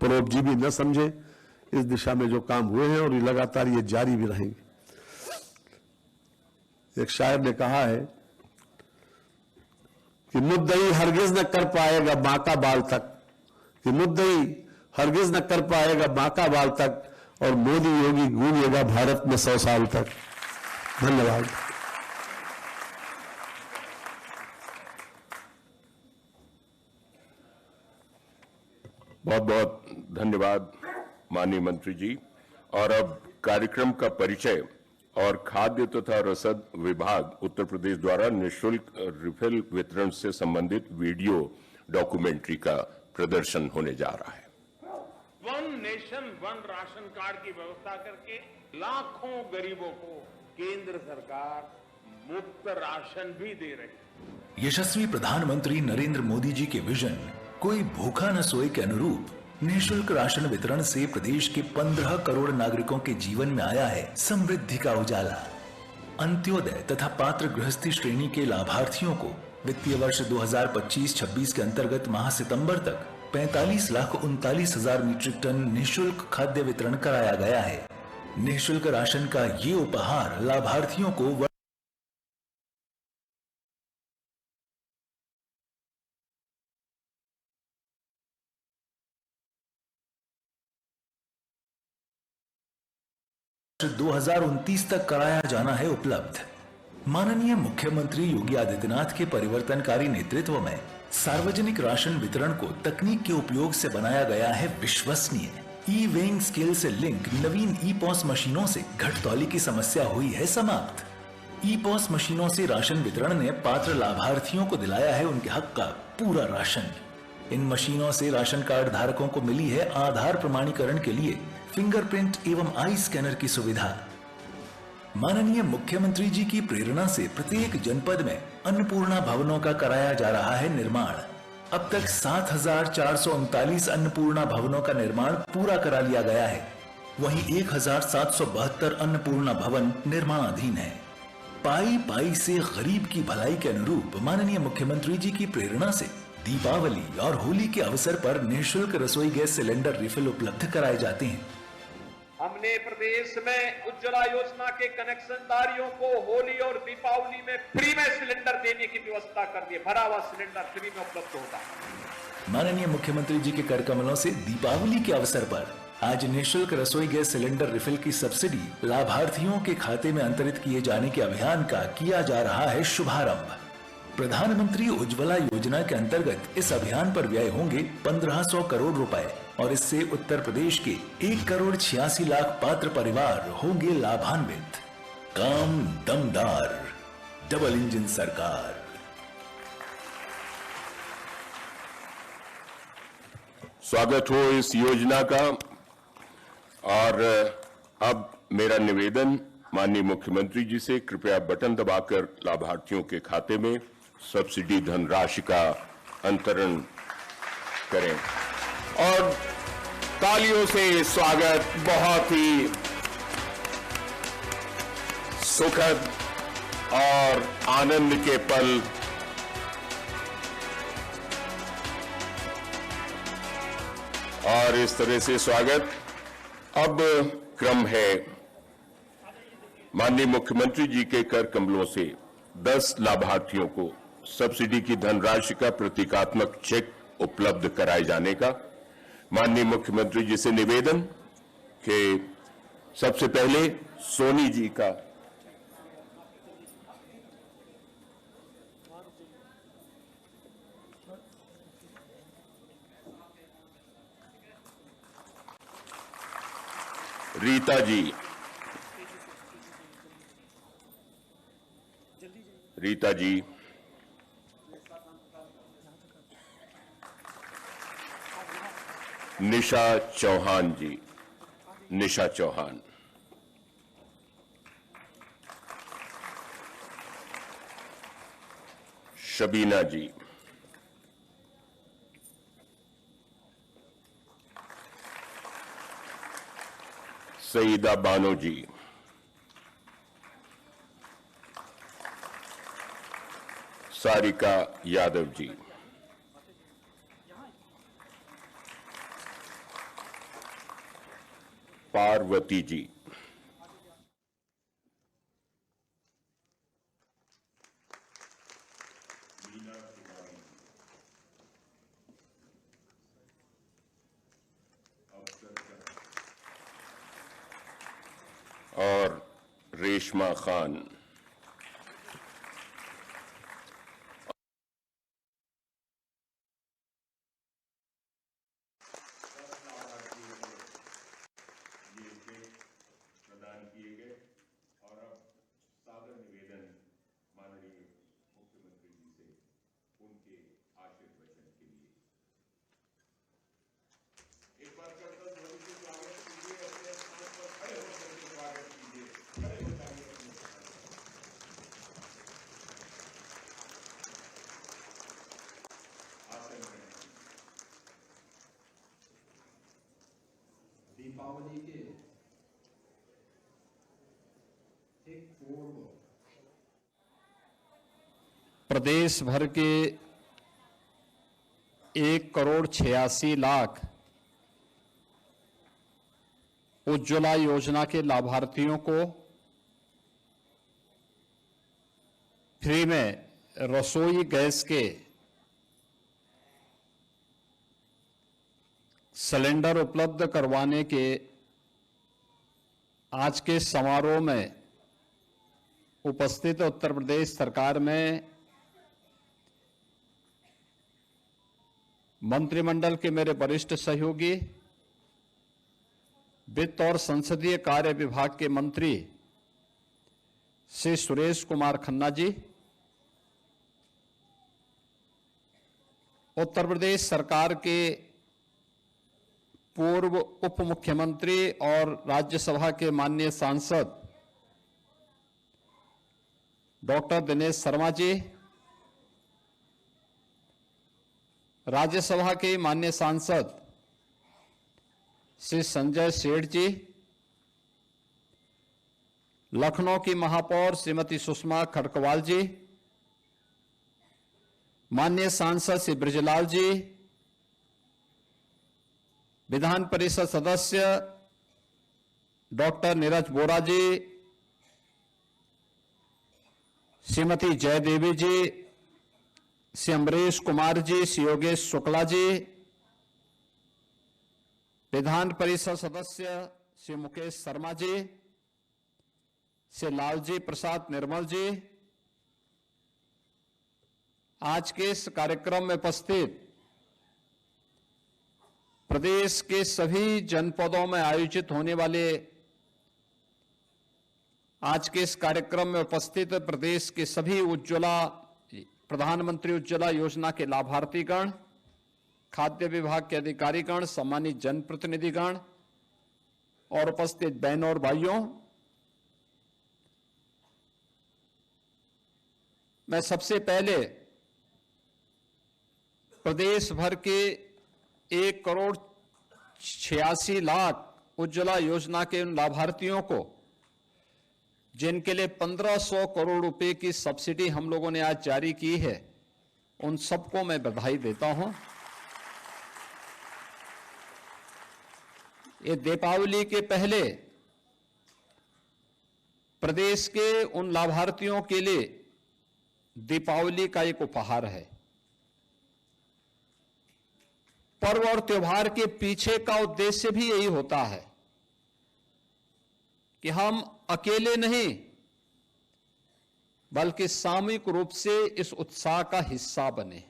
परोपजीवी न समझे। इस दिशा में जो काम हुए हैं और ये लगातार ये जारी भी रहेंगे। एक शायर ने कहा है कि मुद्दई हरगिज न कर पाएगा बांका बाल तक, कि मुद्दई हरगिज न कर पाएगा बांका बाल तक, और मोदी योगी गूंजेगा भारत में 100 साल तक। धन्यवाद। बहुत बहुत धन्यवाद माननीय मंत्री जी। और अब कार्यक्रम का परिचय और खाद्य तथा रसद विभाग उत्तर प्रदेश द्वारा निःशुल्क रिफिल वितरण से संबंधित वीडियो डॉक्यूमेंट्री का प्रदर्शन होने जा रहा है। One nation one ration card की व्यवस्था करके लाखों गरीबों को केंद्र सरकार मुफ्त राशन भी दे रही है। यशस्वी प्रधानमंत्री नरेंद्र मोदी जी के विजन कोई भूखा न सोए के अनुरूप निःशुल्क राशन वितरण से प्रदेश के 15 करोड़ नागरिकों के जीवन में आया है समृद्धि का उजाला। अंत्योदय तथा पात्र गृहस्थी श्रेणी के लाभार्थियों को वित्तीय वर्ष 2025-26 के अंतर्गत माह सितंबर तक 45,39,000 मीट्रिक टन निःशुल्क खाद्य वितरण कराया गया है। निःशुल्क राशन का ये उपहार लाभार्थियों को 2029 तक कराया जाना है उपलब्ध। माननीय मुख्यमंत्री योगी आदित्यनाथ के परिवर्तनकारी नेतृत्व में सार्वजनिक राशन वितरण को तकनीक के उपयोग से बनाया गया है विश्वसनीय। ई वेइंग स्केल से लिंक नवीन ई पॉस मशीनों से घटतौली की समस्या हुई है समाप्त। ई पॉस मशीनों से राशन वितरण ने पात्र लाभार्थियों को दिलाया है उनके हक का पूरा राशन। इन मशीनों से राशन कार्ड धारकों को मिली है आधार प्रमाणीकरण के लिए फिंगरप्रिंट एवं आई स्कैनर की सुविधा। माननीय मुख्यमंत्री जी की प्रेरणा से प्रत्येक जनपद में अन्नपूर्णा भवनों का कराया जा रहा है निर्माण। अब तक 7,439 अन्नपूर्णा भवनों का निर्माण पूरा करा लिया गया है। वहीं 1,772 अन्नपूर्णा भवन निर्माणाधीन है। पाई पाई से गरीब की भलाई के अनुरूप माननीय मुख्यमंत्री जी की प्रेरणा से दीपावली और होली के अवसर पर निःशुल्क रसोई गैस सिलेंडर रिफिल उपलब्ध कराए जाते हैं। हमने प्रदेश में उज्ज्वला योजना के कनेक्शनदारियों को होली और दीपावली में फ्री में सिलेंडर देने की व्यवस्था कर दी। भरा हुआ सिलेंडर फ्री में उपलब्ध होता है। माननीय मुख्यमंत्री जी के कर कमलों से दीपावली के अवसर पर आज निःशुल्क रसोई गैस सिलेंडर रिफिल की सब्सिडी लाभार्थियों के खाते में अंतरित किए जाने के अभियान का किया जा रहा है शुभारंभ। प्रधानमंत्री उज्ज्वला योजना के अंतर्गत इस अभियान पर व्यय होंगे 1500 करोड़ रुपए और इससे उत्तर प्रदेश के 1,86,00,000 पात्र परिवार होंगे लाभान्वित। काम दमदार, डबल इंजन सरकार। स्वागत हो इस योजना का। और अब मेरा निवेदन माननीय मुख्यमंत्री जी से कृपया बटन दबाकर लाभार्थियों के खाते में सब्सिडी धनराशि का अंतरण करें और तालियों से स्वागत। बहुत ही सुखद और आनंद के पल। और इस तरह से स्वागत। अब क्रम है माननीय मुख्यमंत्री जी के कर कमलों से 10 लाभार्थियों को सब्सिडी की धनराशि का प्रतीकात्मक चेक उपलब्ध कराए जाने का। माननीय मुख्यमंत्री जी से निवेदन कि सबसे पहले सोनी जी का रीता जी, रीता जी, निशा चौहान जी, निशा चौहान, शबीना जी, सईदा बानो जी, सारिका यादव जी, पार्वती जी। और रेशमा खान। प्रदान किए गए और अब सादर निवेदन माननीय मुख्यमंत्री जी से उनके आशीर्वचन के लिए एक बार करता ध्वनि से स्वागत कीजिए। अपने स्थान पर खड़े होकर के स्वागत कीजिए। खड़े हो जाइए अपने स्थान पर। आसन में दीपावली के एक पूर्व प्रदेश भर के 1,86,00,000 उज्ज्वला योजना के लाभार्थियों को फ्री में रसोई गैस के सिलेंडर उपलब्ध करवाने के आज के समारोह में उपस्थित उत्तर प्रदेश सरकार में मंत्रिमंडल के मेरे वरिष्ठ सहयोगी, वित्त और संसदीय कार्य विभाग के मंत्री श्री सुरेश कुमार खन्ना जी, उत्तर प्रदेश सरकार के पूर्व उप मुख्यमंत्री और राज्यसभा के माननीय सांसद डॉक्टर दिनेश शर्मा जी, राज्यसभा के माननीय सांसद श्री संजय सेठ जी, लखनऊ की महापौर श्रीमती सुषमा खड़कवाल जी, माननीय सांसद श्री ब्रजलाल जी, विधान परिषद सदस्य डॉक्टर नीरज बोरा जी, श्रीमती जयदेवी जी, श्री अमरीश कुमार जी, श्री योगेश शुक्ला जी, विधान परिषद सदस्य श्री मुकेश शर्मा जी, श्री लालजी प्रसाद निर्मल जी, आज के इस कार्यक्रम में उपस्थित प्रदेश के सभी जनपदों में आयोजित होने वाले आज के इस कार्यक्रम में उपस्थित प्रदेश के सभी प्रधानमंत्री उज्ज्वला योजना के लाभार्थीगण, खाद्य विभाग के अधिकारीगण, सम्मानित जनप्रतिनिधिगण और उपस्थित बहनों और भाइयों, मैं सबसे पहले प्रदेश भर के 1,86,00,000 उज्ज्वला योजना के उन लाभार्थियों को जिनके लिए 1,500 करोड़ रुपए की सब्सिडी हम लोगों ने आज जारी की है, उन सबको मैं बधाई देता हूं। ये दीपावली के पहले प्रदेश के उन लाभार्थियों के लिए दीपावली का एक उपहार है। पर्व और त्योहार के पीछे का उद्देश्य भी यही होता है कि हम अकेले नहीं बल्कि सामूहिक रूप से इस उत्साह का हिस्सा बने।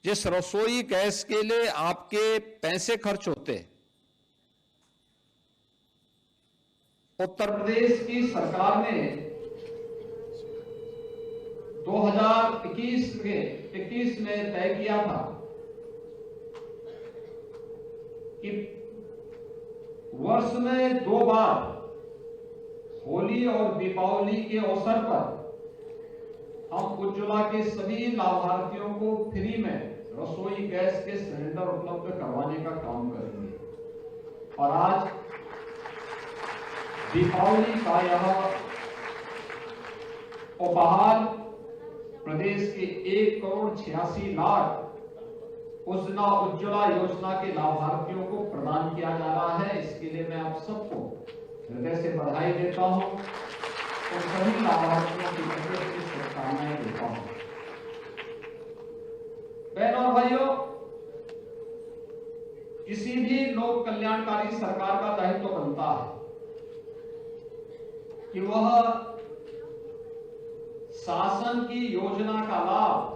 जिस रसोई गैस के लिए आपके पैसे खर्च होते, उत्तर प्रदेश की सरकार ने 2021 में तय किया था कि वर्ष में 2 बार होली और दीपावली के अवसर पर हम उज्ज्वला के सभी लाभार्थियों को फ्री में रसोई गैस के सिलेंडर उपलब्ध करवाने का काम करेंगे। और आज दीपावली का यह उपहार प्रदेश के 1,86,00,000 उज्ज्वला योजना के लाभार्थियों को प्रदान किया जा रहा है। इसके लिए मैं आप सबको हृदय से बधाई देता हूं और सभी लाभार्थियों की शुभकामनाएं देता हूं। बहनों और भाइयों, किसी भी लोक कल्याणकारी सरकार का दायित्व बनता है कि वह शासन की योजना का लाभ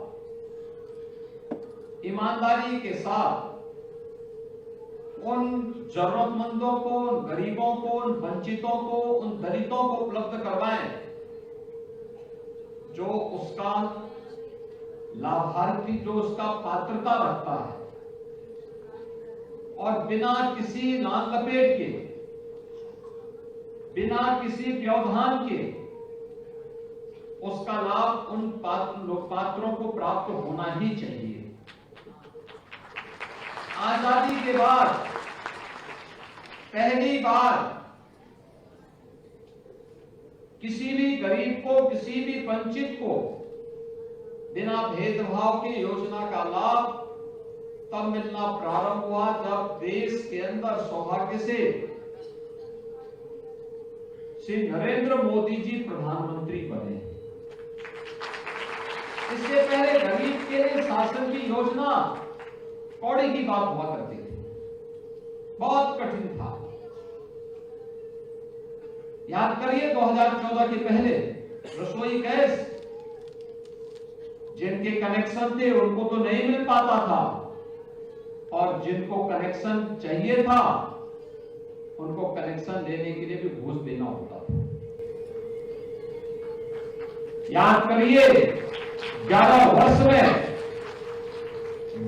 ईमानदारी के साथ उन जरूरतमंदों को, उन गरीबों को, उन वंचितों को, उन दलितों को उपलब्ध करवाएं जो उसका लाभार्थी, जो उसका पात्रता रखता है, और बिना किसी लाल लपेट के, बिना किसी व्यवधान के उसका लाभ उन पात्रों को प्राप्त होना ही चाहिए। आजादी के बाद पहली बार किसी भी गरीब को, किसी भी वंचित को बिना भेदभाव के योजना का लाभ तब मिलना प्रारंभ हुआ जब देश के अंदर सौभाग्य से श्री नरेंद्र मोदी जी प्रधानमंत्री बने। इससे पहले गरीब के लिए शासन की योजना कौड़े की बात हुआ करती थी, बहुत कठिन था। याद करिए 2014 के पहले रसोई गैस जिनके कनेक्शन थे उनको तो नहीं मिल पाता था, और जिनको कनेक्शन चाहिए था उनको कनेक्शन लेने के लिए भी घूस देना होता था। याद करिए 11 वर्ष में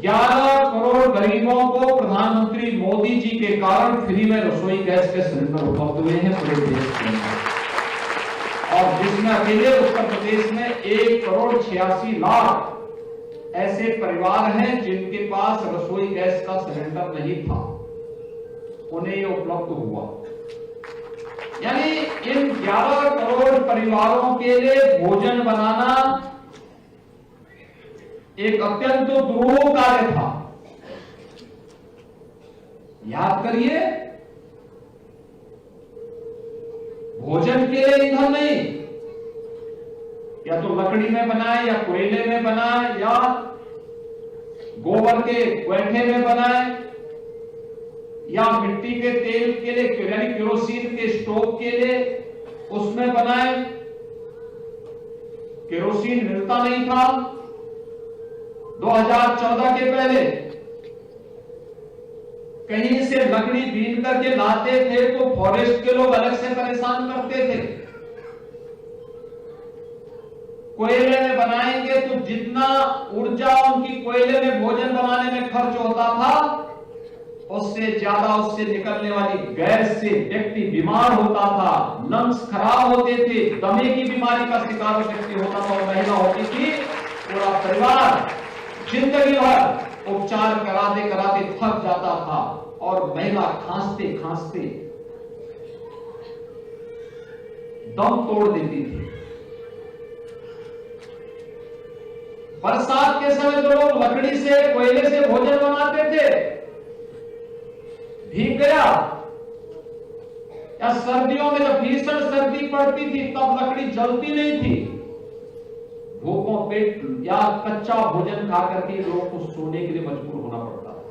11 करोड़ गरीबों को प्रधानमंत्री मोदी जी के कारण फ्री में रसोई गैस के सिलेंडर उपलब्ध हुए हैं पूरे देश के अंदर, और जिसमें अकेले उत्तर प्रदेश में 1 करोड़ 86 लाख ऐसे परिवार हैं जिनके पास रसोई गैस का सिलेंडर नहीं था, उन्हें ये उपलब्ध हुआ। यानी इन 11 करोड़ परिवारों के लिए भोजन बनाना एक अत्यंत दुरूह कार्य था। याद करिए, भोजन के लिए ईंधन नहीं, या तो लकड़ी में बनाए, या कोयले में बनाए, या गोबर के गोइठे में बनाए, या मिट्टी के तेल के लिए यानी केरोसिन के स्टोव के लिए उसमें बनाए। केरोसिन मिलता नहीं था 2014 के पहले, कहीं से लकड़ी बीन करके लाते थे तो फॉरेस्ट के लोग अलग से परेशान करते थे। कोयले में बनाएंगे तो जितना ऊर्जा उनकी कोयले में भोजन बनाने में खर्च होता था, उससे ज्यादा उससे निकलने वाली गैस से व्यक्ति बीमार होता था, लंग्स खराब होते थे, दमे की बीमारी का शिकार व्यक्ति होता था, और महिला होती थी। पूरा परिवार जिंदगी भर उपचार कराते कराते थक जाता था, और महिला खांसते खांसते दम तोड़ देती थी। बरसात के समय तो लोग लकड़ी से, कोयले से भोजन बनाते थे, भीग गया, या सर्दियों में जब भीषण सर्दी पड़ती थी तब लकड़ी जलती नहीं थी, भूखों पेट या कच्चा भोजन खा करके लोगों को सोने के लिए मजबूर होना पड़ता था।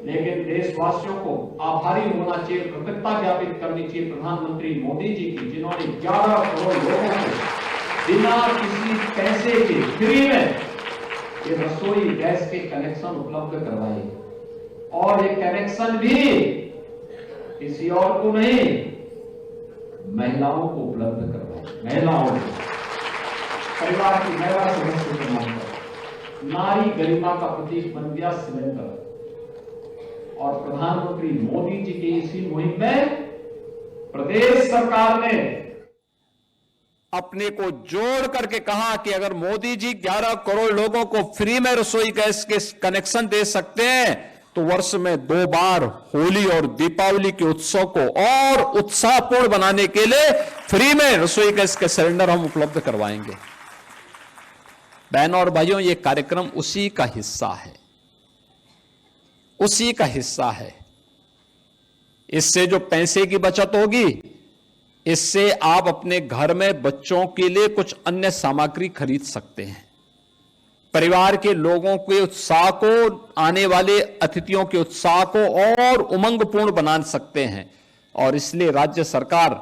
लेकिन देशवासियों को आभारी होना चाहिए, कृतज्ञता ज्ञापित करनी चाहिए प्रधानमंत्री मोदी जी की, जिन्होंने 11 करोड़ लोगों को बिना किसी पैसे के फ्री में ये रसोई गैस के कनेक्शन उपलब्ध करवाए, और ये कनेक्शन भी किसी और को नहीं, महिलाओं को उपलब्ध करवाए। महिलाओं को, परिवार की महिला सदस्य के नाम पर नारी गरिमा का प्रतीक बन गया सिलेंडर। और प्रधानमंत्री मोदी जी की इसी मुहिम में प्रदेश सरकार ने अपने को जोड़ करके कहा कि अगर मोदी जी 11 करोड़ लोगों को फ्री में रसोई गैस के कनेक्शन दे सकते हैं तो वर्ष में 2 बार होली और दीपावली के उत्सव को और उत्साहपूर्ण बनाने के लिए फ्री में रसोई गैस के सिलेंडर हम उपलब्ध करवाएंगे। बहनों और भाइयों, ये कार्यक्रम उसी का हिस्सा है। उसी का हिस्सा है। इससे जो पैसे की बचत होगी, इससे आप अपने घर में बच्चों के लिए कुछ अन्य सामग्री खरीद सकते हैं। परिवार के लोगों के उत्साह को, आने वाले अतिथियों के उत्साह को और उमंगपूर्ण बना सकते हैं। और इसलिए राज्य सरकार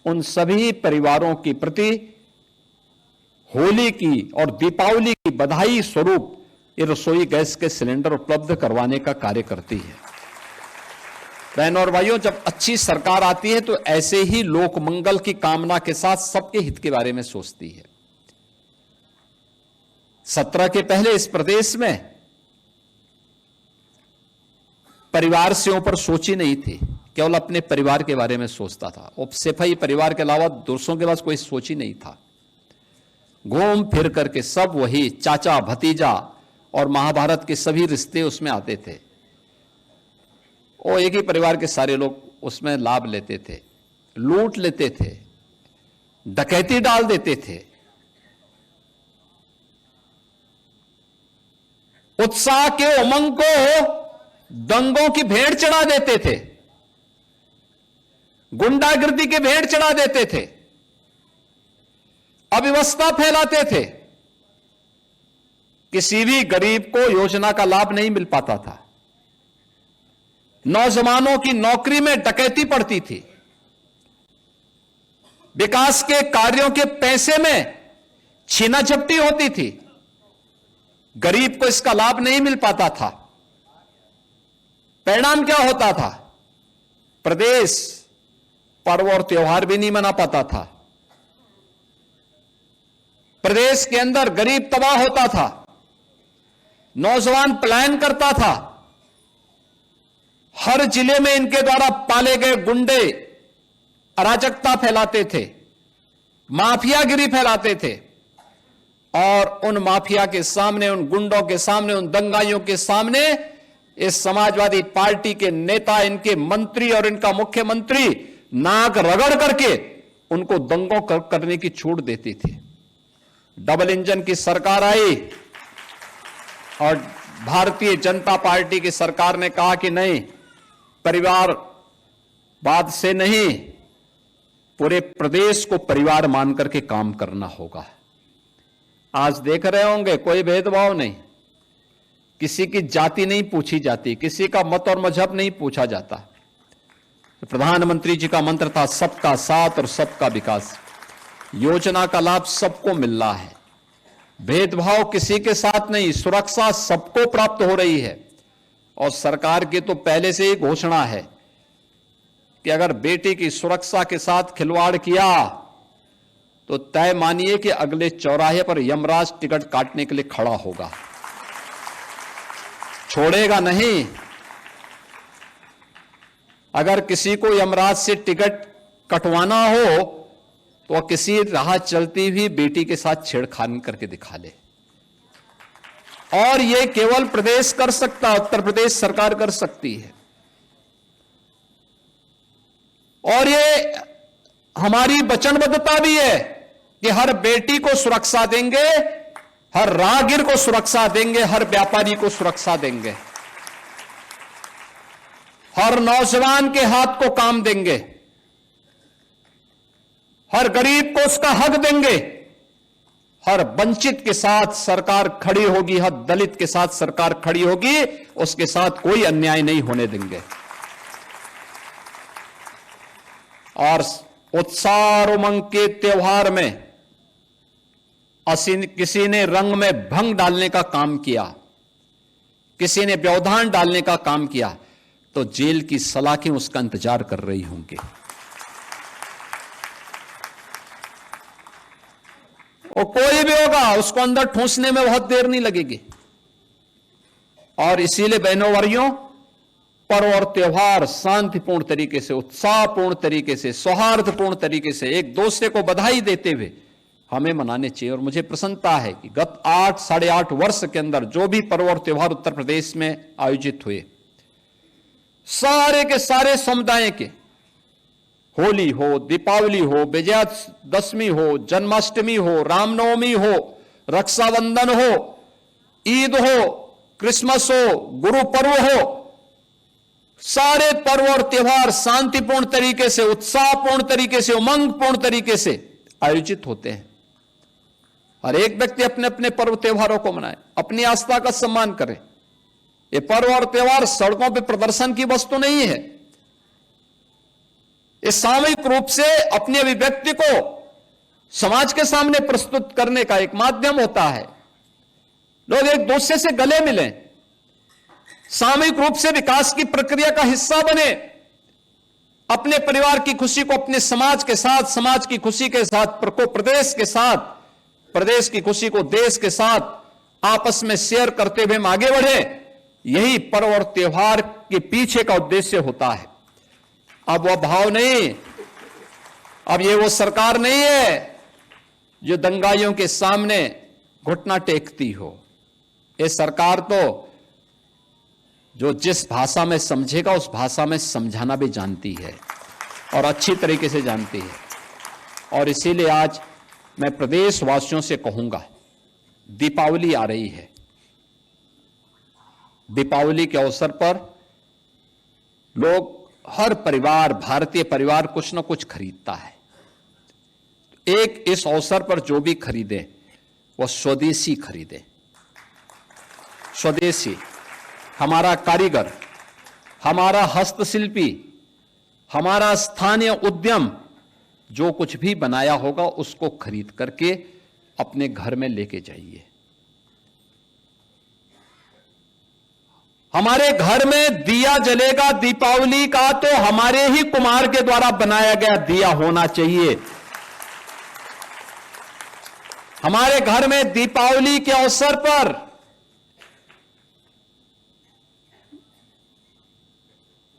उन सभी परिवारों के प्रति होली की और दीपावली की बधाई स्वरूप ये रसोई गैस के सिलेंडर उपलब्ध करवाने का कार्य करती है। बहनों और भाइयों, जब अच्छी सरकार आती है तो ऐसे ही लोक मंगल की कामना के साथ सबके हित के बारे में सोचती है। 17 के पहले इस प्रदेश में परिवार से ऊपर सोची नहीं थी, केवल अपने परिवार के बारे में सोचता था। उपसेफई परिवार के अलावा दूसरों के पास कोई सोच ही नहीं था। घूम फिर करके सब वही चाचा भतीजा और महाभारत के सभी रिश्ते उसमें आते थे। और एक ही परिवार के सारे लोग उसमें लाभ लेते थे, लूट लेते थे, डकैती डाल देते थे। उत्साह के उमंग को दंगों की भेंट चढ़ा देते थे, गुंडागर्दी के भेंट चढ़ा देते थे, अव्यवस्था फैलाते थे। किसी भी गरीब को योजना का लाभ नहीं मिल पाता था। नौजवानों की नौकरी में डकैती पड़ती थी। विकास के कार्यों के पैसे में छीना झपटी होती थी। गरीब को इसका लाभ नहीं मिल पाता था। परिणाम क्या होता था? प्रदेश पर्व और त्योहार भी नहीं मना पाता था। प्रदेश के अंदर गरीब तबाह होता था, नौजवान पलायन करता था। हर जिले में इनके द्वारा पाले गए गुंडे अराजकता फैलाते थे, माफियागिरी फैलाते थे। और उन माफिया के सामने, उन गुंडों के सामने, उन दंगाइयों के सामने इस समाजवादी पार्टी के नेता, इनके मंत्री और इनका मुख्यमंत्री नाक रगड़ करके उनको दंगों करने की छूट देती थी। डबल इंजन की सरकार आई और भारतीय जनता पार्टी की सरकार ने कहा कि नहीं, परिवारवाद से नहीं, पूरे प्रदेश को परिवार मान करके काम करना होगा। आज देख रहे होंगे कोई भेदभाव नहीं, किसी की जाति नहीं पूछी जाती, किसी का मत और मजहब नहीं पूछा जाता। प्रधानमंत्री जी का मंत्र था सबका साथ और सबका विकास। योजना का लाभ सबको मिल रहा है, भेदभाव किसी के साथ नहीं, सुरक्षा सबको प्राप्त हो रही है। और सरकार की तो पहले से ही घोषणा है कि अगर बेटी की सुरक्षा के साथ खिलवाड़ किया तो तय मानिए कि अगले चौराहे पर यमराज टिकट काटने के लिए खड़ा होगा, छोड़ेगा नहीं। अगर किसी को यमराज से टिकट कटवाना हो तो किसी राह चलती हुई बेटी के साथ छेड़खानी करके दिखा ले। और यह केवल प्रदेश कर सकता, उत्तर प्रदेश सरकार कर सकती है। और ये हमारी वचनबद्धता भी है कि हर बेटी को सुरक्षा देंगे, हर राहगीर को सुरक्षा देंगे, हर व्यापारी को सुरक्षा देंगे, हर नौजवान के हाथ को काम देंगे, हर गरीब को उसका हक देंगे, हर वंचित के साथ सरकार खड़ी होगी, हर दलित के साथ सरकार खड़ी होगी, उसके साथ कोई अन्याय नहीं होने देंगे। और उत्साह और उमंग के त्योहार में किसी ने रंग में भंग डालने का काम किया, किसी ने व्यवधान डालने का काम किया, तो जेल की सलाखें उसका इंतजार कर रही होंगी। और कोई भी होगा उसको अंदर ठूंसने में बहुत देर नहीं लगेगी। और इसीलिए बहनों भाइयों, पर्व और त्योहार शांतिपूर्ण तरीके से, उत्साहपूर्ण तरीके से, सौहार्दपूर्ण तरीके से, एक दूसरे को बधाई देते हुए हमें मनाने चाहिए। और मुझे प्रसन्नता है कि गत 8-8.5 वर्ष के अंदर जो भी पर्व और त्योहार उत्तर प्रदेश में आयोजित हुए, सारे के सारे समुदाय के, होली हो, दीपावली हो, विजयादशमी हो, जन्माष्टमी हो, रामनवमी हो, रक्षाबंधन हो, ईद हो, क्रिसमस हो, गुरु पर्व हो, सारे पर्व और त्योहार शांतिपूर्ण तरीके से, उत्साहपूर्ण तरीके से, उमंगपूर्ण तरीके से आयोजित होते हैं। हर एक व्यक्ति अपने अपने पर्व त्योहारों को मनाए, अपनी आस्था का सम्मान करे। ये पर्व और त्योहार सड़कों पर प्रदर्शन की वस्तु नहीं है। ये सामूहिक रूप से अपनी अभिव्यक्ति को समाज के सामने प्रस्तुत करने का एक माध्यम होता है। लोग एक दूसरे से गले मिलें, सामूहिक रूप से विकास की प्रक्रिया का हिस्सा बने, अपने परिवार की खुशी को अपने समाज के साथ, समाज की खुशी के साथ प्रदेश के साथ, प्रदेश की खुशी को देश के साथ आपस में शेयर करते हुए हम आगे बढ़े। यही पर्व और त्योहार के पीछे का उद्देश्य होता है। अब वह भाव नहीं, अब ये वो सरकार नहीं है जो दंगाइयों के सामने घुटना टेकती हो। ये सरकार तो जो जिस भाषा में समझेगा उस भाषा में समझाना भी जानती है और अच्छी तरीके से जानती है। और इसीलिए आज मैं प्रदेशवासियों से कहूंगा, दीपावली आ रही है। दीपावली के अवसर पर लोग, हर परिवार, भारतीय परिवार कुछ ना कुछ खरीदता है। एक इस अवसर पर जो भी खरीदे वह स्वदेशी खरीदे। स्वदेशी, हमारा कारीगर, हमारा हस्तशिल्पी, हमारा स्थानीय उद्यम जो कुछ भी बनाया होगा उसको खरीद करके अपने घर में लेके जाइए। हमारे घर में दिया जलेगा दीपावली का तो हमारे ही कुम्हार के द्वारा बनाया गया दिया होना चाहिए। हमारे घर में दीपावली के अवसर पर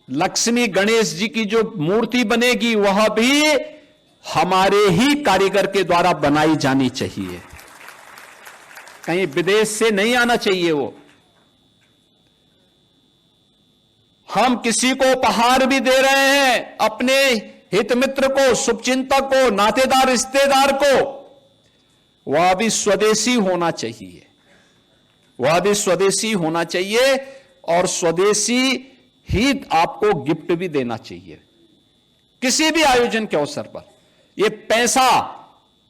लक्ष्मी गणेश जी की जो मूर्ति बनेगी वह भी हमारे ही कारीगर के द्वारा बनाई जानी चाहिए, कहीं विदेश से नहीं आना चाहिए वो। हम किसी को उपहार भी दे रहे हैं, अपने हित मित्र को, शुभचिंतक को, नातेदार, रिश्तेदार को, वह भी स्वदेशी होना चाहिए, वह भी स्वदेशी होना चाहिए और स्वदेशी ही आपको गिफ्ट भी देना चाहिए किसी भी आयोजन के अवसर पर। यह पैसा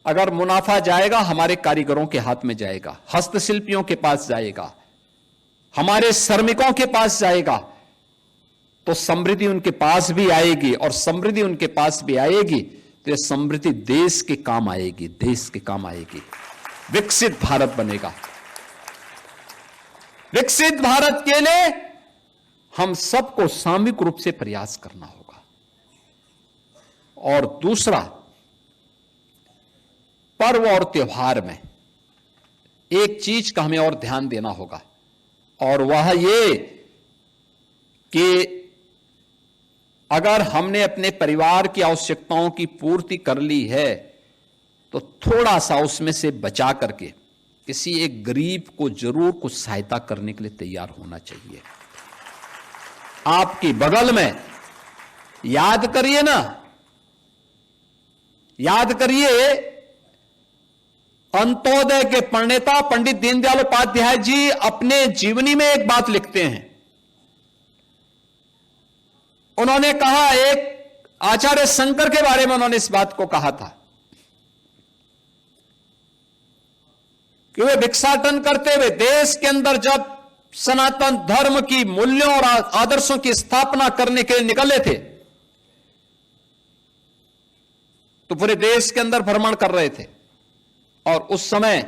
अगर मुनाफा जाएगा हमारे कारीगरों के हाथ में जाएगा, हस्तशिल्पियों के पास जाएगा, हमारे श्रमिकों के पास जाएगा, तो समृद्धि उनके पास भी आएगी और समृद्धि उनके पास भी आएगी तो यह समृद्धि देश के काम आएगी, देश के काम आएगी। विकसित भारत बनेगा। विकसित भारत के लिए हम सबको सामूहिक रूप से प्रयास करना होगा। और दूसरा, पर्व और त्योहार में एक चीज का हमें और ध्यान देना होगा और वह ये कि अगर हमने अपने परिवार की आवश्यकताओं की पूर्ति कर ली है तो थोड़ा सा उसमें से बचा करके किसी एक गरीब को जरूर कुछ सहायता करने के लिए तैयार होना चाहिए। आपकी बगल में याद करिए ना, याद करिए अंत्योदय के प्रणेता पंडित दीनदयाल उपाध्याय जी अपने जीवनी में एक बात लिखते हैं। उन्होंने कहा, एक आचार्य शंकर के बारे में उन्होंने इस बात को कहा था कि वे भिक्षाटन करते हुए देश के अंदर जब सनातन धर्म की मूल्यों और आदर्शों की स्थापना करने के लिए निकले थे तो पूरे देश के अंदर भ्रमण कर रहे थे और उस समय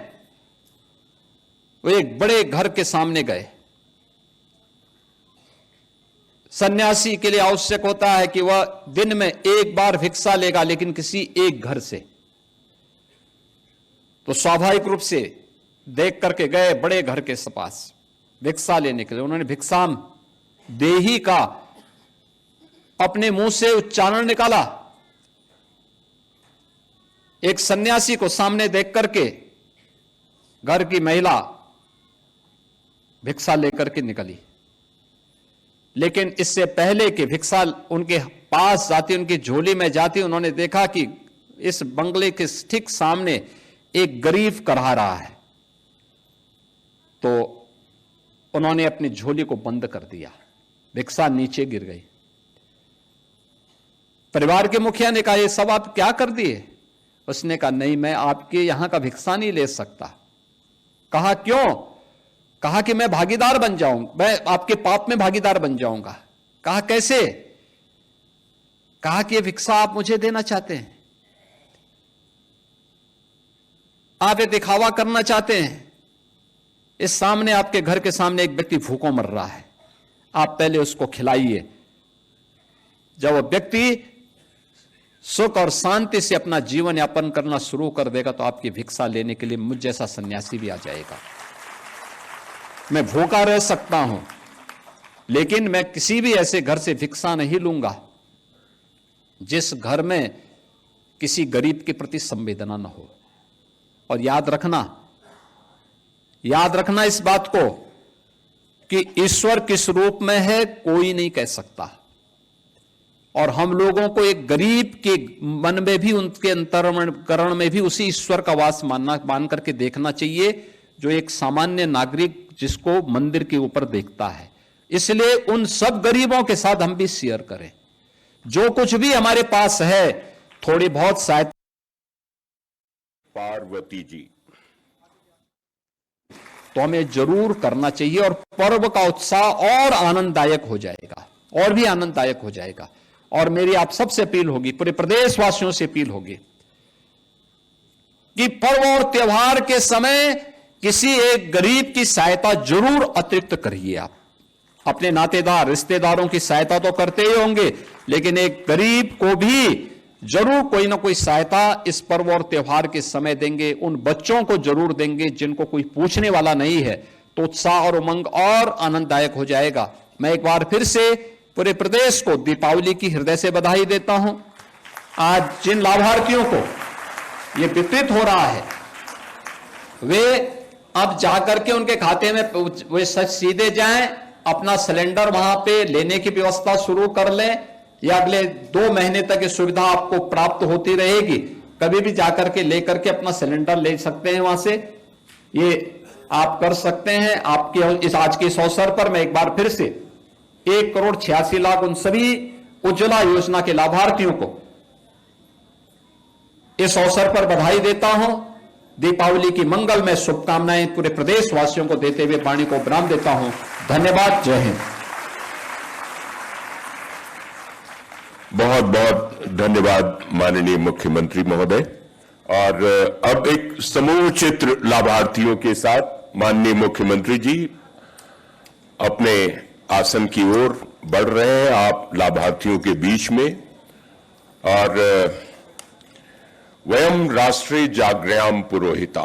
वे एक बड़े घर के सामने गए। सन्यासी के लिए आवश्यक होता है कि वह दिन में एक बार भिक्षा लेगा, लेकिन किसी एक घर से। तो स्वाभाविक रूप से देख करके गए बड़े घर के पास भिक्षा लेने के लिए। उन्होंने भिक्षाम देही का अपने मुंह से उच्चारण निकाला। एक सन्यासी को सामने देख करके घर की महिला भिक्षा लेकर के निकली, लेकिन इससे पहले कि भिक्षा उनके पास जाती, उनकी झोली में जाती, उन्होंने देखा कि इस बंगले के ठीक सामने एक गरीब करहा रहा है। तो उन्होंने अपनी झोली को बंद कर दिया, भिक्षा नीचे गिर गई। परिवार के मुखिया ने कहा, ये सब आप क्या कर दिए? उसने कहा, नहीं, मैं आपके यहां का भिक्षा नहीं ले सकता। कहा, क्यों? कहा कि मैं भागीदार बन जाऊंगा, मैं आपके पाप में भागीदार बन जाऊंगा। कहा, कैसे? कहा कि ये भिक्षा आप मुझे देना चाहते हैं, आप ये दिखावा करना चाहते हैं। इस सामने, आपके घर के सामने एक व्यक्ति भूखों मर रहा है, आप पहले उसको खिलाइए। जब वो व्यक्ति सुख और शांति से अपना जीवन यापन करना शुरू कर देगा तो आपकी भिक्षा लेने के लिए मुझ जैसा सन्यासी भी आ जाएगा। मैं भूखा रह सकता हूं, लेकिन मैं किसी भी ऐसे घर से भिक्षा नहीं लूंगा जिस घर में किसी गरीब के प्रति संवेदना न हो। और याद रखना इस बात को कि ईश्वर किस रूप में है कोई नहीं कह सकता। और हम लोगों को एक गरीब के मन में भी, उनके अंतःकरण में भी उसी ईश्वर का वास मान करके देखना चाहिए जो एक सामान्य नागरिक जिसको मंदिर के ऊपर देखता है। इसलिए उन सब गरीबों के साथ हम भी शेयर करें, जो कुछ भी हमारे पास है, थोड़ी बहुत सहायता। पार्वती जी, तो हमें जरूर करना चाहिए और पर्व का उत्साह और आनंददायक हो जाएगा, और भी आनंददायक हो जाएगा। और मेरी आप सबसे अपील होगी, पूरे प्रदेशवासियों से अपील होगी कि पर्व और त्योहार के समय किसी एक गरीब की सहायता जरूर अतिरिक्त करिए। आप अपने नातेदार रिश्तेदारों की सहायता तो करते ही होंगे, लेकिन एक गरीब को भी जरूर कोई ना कोई सहायता इस पर्व और त्योहार के समय देंगे। उन बच्चों को जरूर देंगे जिनको कोई पूछने वाला नहीं है, तो उत्साह और उमंग और आनंददायक हो जाएगा। मैं एक बार फिर से पूरे प्रदेश को दीपावली की हृदय से बधाई देता हूं। आज जिन लाभार्थियों को यह वितरित हो रहा है, वे अब जाकर के उनके खाते में वे सीधे जाएं, अपना सिलेंडर वहां पे लेने की व्यवस्था शुरू कर लें, या अगले 2 महीने तक ये सुविधा आपको प्राप्त होती रहेगी। कभी भी जाकर के लेकर के अपना सिलेंडर ले सकते हैं वहां से, ये आप कर सकते हैं। आपके इस आज के इस अवसर पर मैं एक बार फिर से 1,86,00,000 उन सभी उज्ज्वला योजना के लाभार्थियों को इस अवसर पर बधाई देता हूं। दीपावली की मंगलमय शुभकामनाएं पूरे प्रदेशवासियों को देते हुए वाणी को विराम देता हूं। धन्यवाद। जय हिंद। बहुत बहुत धन्यवाद माननीय मुख्यमंत्री महोदय। और अब एक समूह चित्र लाभार्थियों के साथ माननीय मुख्यमंत्री जी अपने आसन की ओर बढ़ रहे हैं, आप लाभार्थियों के बीच में। और वयम राष्ट्रे जागृयाम पुरोहिता।